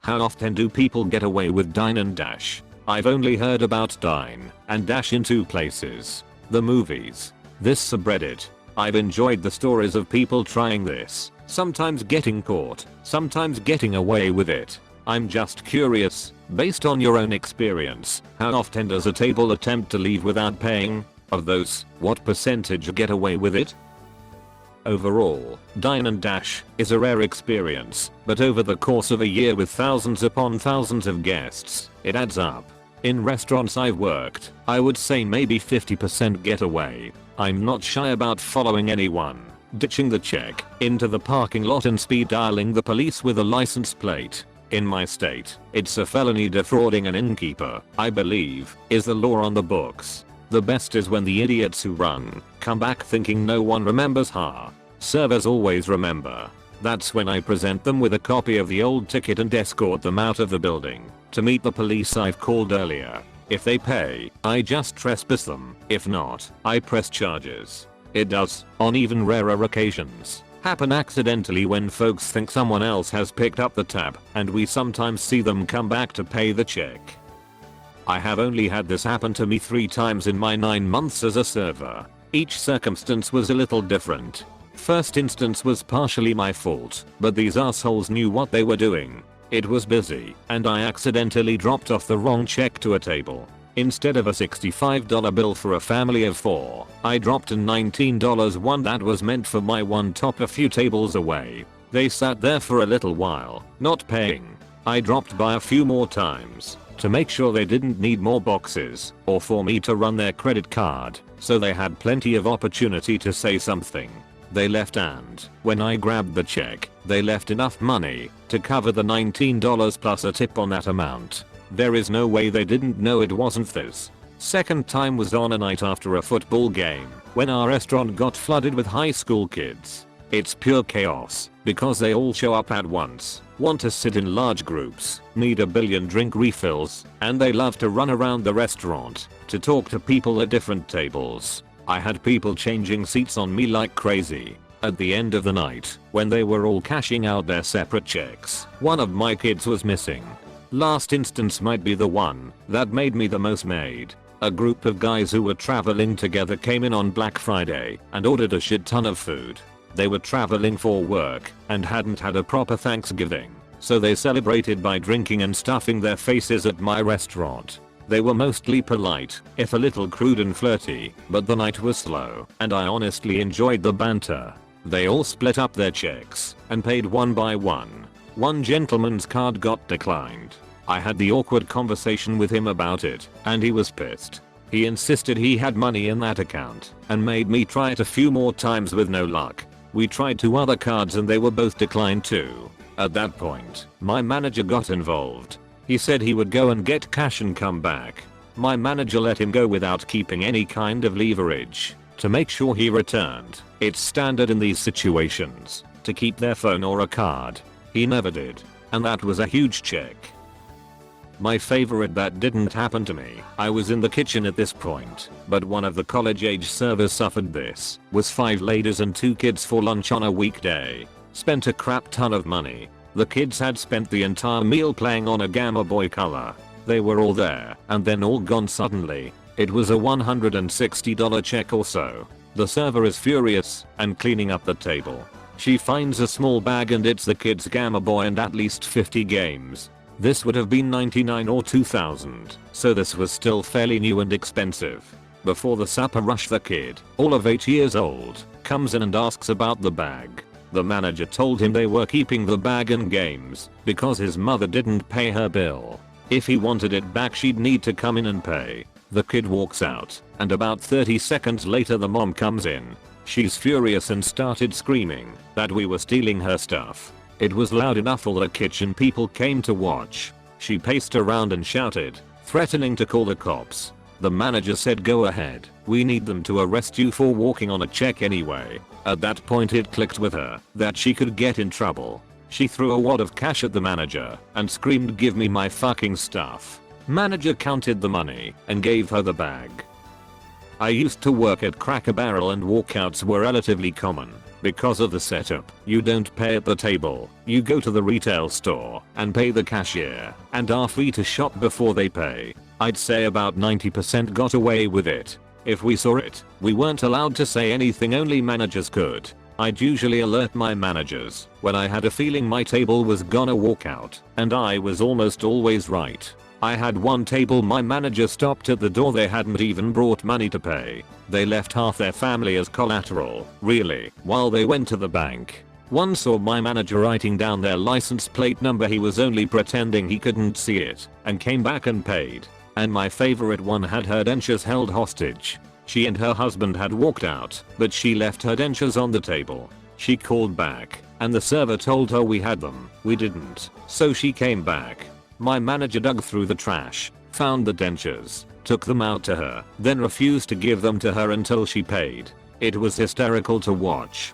How often do people get away with Dine and Dash? I've only heard about Dine and Dash in two places. The movies. This subreddit. I've enjoyed the stories of people trying this, sometimes getting caught, sometimes getting away with it. I'm just curious, based on your own experience, how often does a table attempt to leave without paying? Of those, what percentage get away with it? Overall, Dine and Dash is a rare experience, but over the course of a year with thousands upon thousands of guests, it adds up. In restaurants I've worked, I would say maybe 50% get away. I'm not shy about following anyone, ditching the check into the parking lot and speed dialing the police with a license plate. In my state, it's a felony defrauding an innkeeper, I believe, is the law on the books. The best is when the idiots who run come back thinking no one remembers. Servers always remember. That's when I present them with a copy of the old ticket and escort them out of the building to meet the police I've called earlier. If they pay, I just trespass them. If not, I press charges. It does, on even rarer occasions, happen accidentally when folks think someone else has picked up the tab, and we sometimes see them come back to pay the check. I have only had this happen to me 3 times in my 9 months as a server. Each circumstance was a little different. First instance was partially my fault, but these assholes knew what they were doing. It was busy, and I accidentally dropped off the wrong check to a table. Instead of a $65 bill for a family of 4, I dropped a $19 one that was meant for my one top a few tables away. They sat there for a little while, not paying. I dropped by a few more times to make sure they didn't need more boxes or for me to run their credit card, so they had plenty of opportunity to say something. They left, and when I grabbed the check, they left enough money to cover the $19 plus a tip on that amount. There is no way they didn't know it wasn't this. Second time was on a night after a football game when our restaurant got flooded with high school kids. It's pure chaos because they all show up at once, want to sit in large groups, need a billion drink refills, and they love to run around the restaurant to talk to people at different tables. I had people changing seats on me like crazy. At the end of the night, when they were all cashing out their separate checks, one of my kids was missing. Last instance might be the one that made me the most mad. A group of guys who were traveling together came in on Black Friday and ordered a shit ton of food. They were traveling for work and hadn't had a proper Thanksgiving, so they celebrated by drinking and stuffing their faces at my restaurant. They were mostly polite, if a little crude and flirty, but the night was slow, and I honestly enjoyed the banter. They all split up their checks and paid one by one. One gentleman's card got declined. I had the awkward conversation with him about it, and he was pissed. He insisted he had money in that account and made me try it a few more times with no luck. We tried 2 other cards and they were both declined too. At that point, my manager got involved. He said he would go and get cash and come back. My manager let him go without keeping any kind of leverage to make sure he returned. It's standard in these situations to keep their phone or a card. He never did, and that was a huge check. My favorite that didn't happen to me. I was in the kitchen at this point, but one of the college age servers suffered this. Was 5 ladies and 2 kids for lunch on a weekday. Spent a crap ton of money. The kids had spent the entire meal playing on a Gamma Boy color. They were all there and then all gone suddenly. It was a $160 check or so. The server is furious and cleaning up the table. She finds a small bag and it's the kid's Gamma Boy and at least 50 games. This would have been $99 or $2,000, so this was still fairly new and expensive. Before the supper rush, the kid, all of 8 years old, comes in and asks about the bag. The manager told him they were keeping the bag and games because his mother didn't pay her bill. If he wanted it back, she'd need to come in and pay. The kid walks out, and about 30 seconds later the mom comes in. She's furious and started screaming that we were stealing her stuff. It was loud enough all the kitchen people came to watch. She paced around and shouted, threatening to call the cops. The manager said, "Go ahead, we need them to arrest you for walking on a check anyway." At that point it clicked with her that she could get in trouble. She threw a wad of cash at the manager and screamed, "Give me my fucking stuff." Manager counted the money and gave her the bag. I used to work at Cracker Barrel and walkouts were relatively common. Because of the setup, you don't pay at the table, you go to the retail store and pay the cashier and are free to shop before they pay. I'd say about 90% got away with it. If we saw it, we weren't allowed to say anything, only managers could. I'd usually alert my managers when I had a feeling my table was gonna walk out, and I was almost always right. I had one table my manager stopped at the door, they hadn't even brought money to pay. They left half their family as collateral, really, while they went to the bank. One saw my manager writing down their license plate number, he was only pretending he couldn't see it, and came back and paid. And my favorite one had her dentures held hostage. She and her husband had walked out, but she left her dentures on the table. She called back, and the server told her we had them. We didn't, so she came back. My manager dug through the trash, found the dentures, took them out to her, then refused to give them to her until she paid. It was hysterical to watch.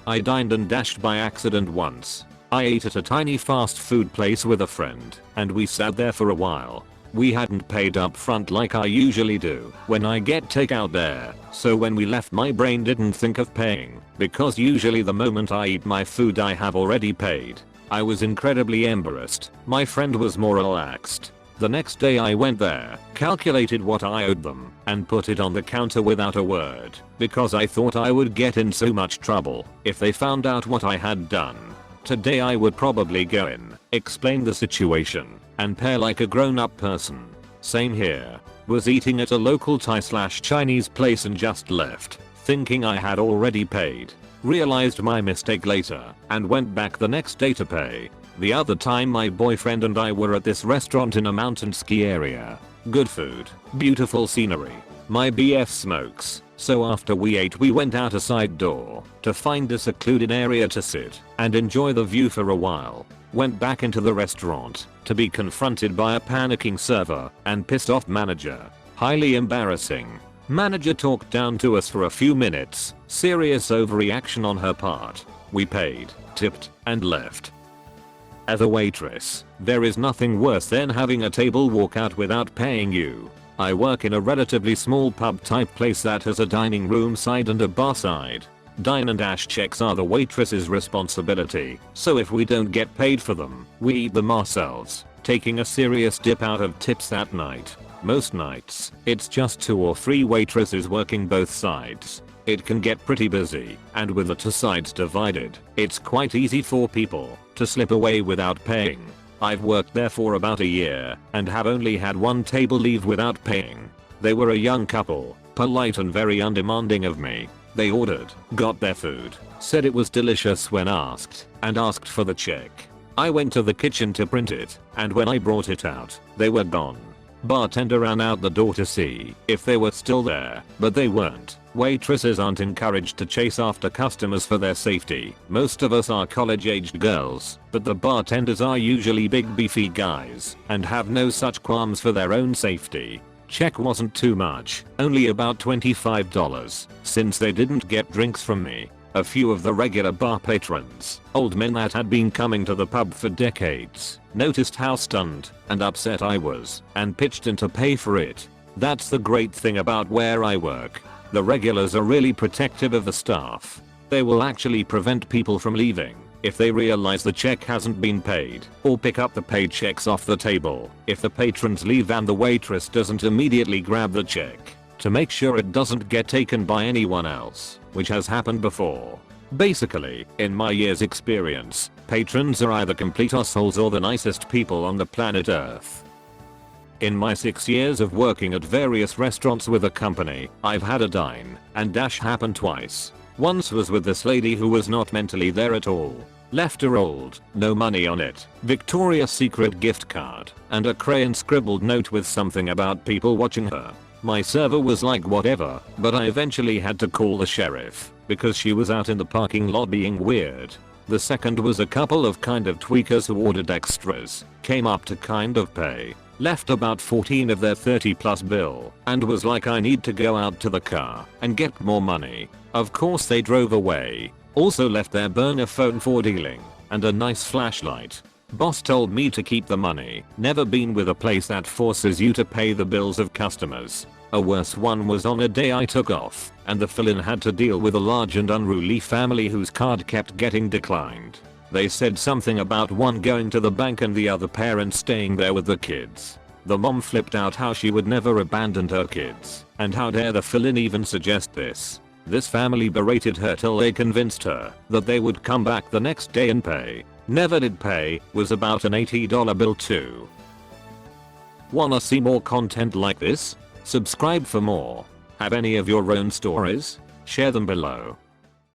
I dined and dashed by accident once. I ate at a tiny fast food place with a friend, and we sat there for a while. We hadn't paid up front like I usually do when I get takeout there, so when we left my brain didn't think of paying, because usually the moment I eat my food I have already paid. I was incredibly embarrassed. My friend was more relaxed. The next day I went there, calculated what I owed them, and put it on the counter without a word, because I thought I would get in so much trouble if they found out what I had done. Today I would probably go in, explain the situation, and pay like a grown-up person. Same here. Was eating at a local Thai/Chinese place and just left, thinking I had already paid. Realized my mistake later, and went back the next day to pay. The other time my boyfriend and I were at this restaurant in a mountain ski area. Good food, beautiful scenery. My BF smokes, so after we ate we went out a side door to find a secluded area to sit and enjoy the view for a while. Went back into the restaurant to be confronted by a panicking server and pissed off manager. Highly embarrassing. Manager talked down to us for a few minutes, serious overreaction on her part. We paid, tipped, and left. As a waitress, there is nothing worse than having a table walk out without paying you. I work in a relatively small pub type place that has a dining room side and a bar side. Dine and Dash checks are the waitress's responsibility, so if we don't get paid for them, we eat them ourselves, taking a serious dip out of tips that night. Most nights, it's just 2 or 3 waitresses working both sides. It can get pretty busy, and with the 2 sides divided, it's quite easy for people to slip away without paying. I've worked there for about a year, and have only had 1 table leave without paying. They were a young couple, polite and very undemanding of me. They ordered, got their food, said it was delicious when asked, and asked for the check. I went to the kitchen to print it, and when I brought it out, they were gone. Bartender ran out the door to see if they were still there, but they weren't. Waitresses aren't encouraged to chase after customers for their safety. Most of us are college-aged girls, but the bartenders are usually big beefy guys and have no such qualms for their own safety. Check wasn't too much, only about $25, since they didn't get drinks from me. A few of the regular bar patrons, old men that had been coming to the pub for decades, noticed how stunned and upset I was and pitched in to pay for it. That's the great thing about where I work. The regulars are really protective of the staff. They will actually prevent people from leaving if they realize the check hasn't been paid, or pick up the paychecks off the table if the patrons leave and the waitress doesn't immediately grab the check, to make sure it doesn't get taken by anyone else, which has happened before. Basically, in my year's experience, patrons are either complete assholes or the nicest people on the planet Earth. In my 6 years of working at various restaurants with a company, I've had a dine and dash happen twice. Once was with this lady who was not mentally there at all. Left a rolled, no money on it, Victoria's Secret gift card, and a crayon scribbled note with something about people watching her. My server was like whatever, but I eventually had to call the sheriff, because she was out in the parking lot being weird. The second was a couple of kind of tweakers who ordered extras, came up to kind of pay, left about 14 of their 30+ bill, and was like, I need to go out to the car and get more money. Of course they drove away. Also left their burner phone for dealing, and a nice flashlight. Boss told me to keep the money. Never been with a place that forces you to pay the bills of customers. A worse one was on a day I took off, and the fill-in had to deal with a large and unruly family whose card kept getting declined. They said something about one going to the bank and the other parent staying there with the kids. The mom flipped out how she would never abandon her kids, and how dare the fill-in even suggest this. This family berated her till they convinced her that they would come back the next day and pay. Never did pay, was about an $80 bill too. Wanna see more content like this? Subscribe for more. Have any of your own stories? Share them below.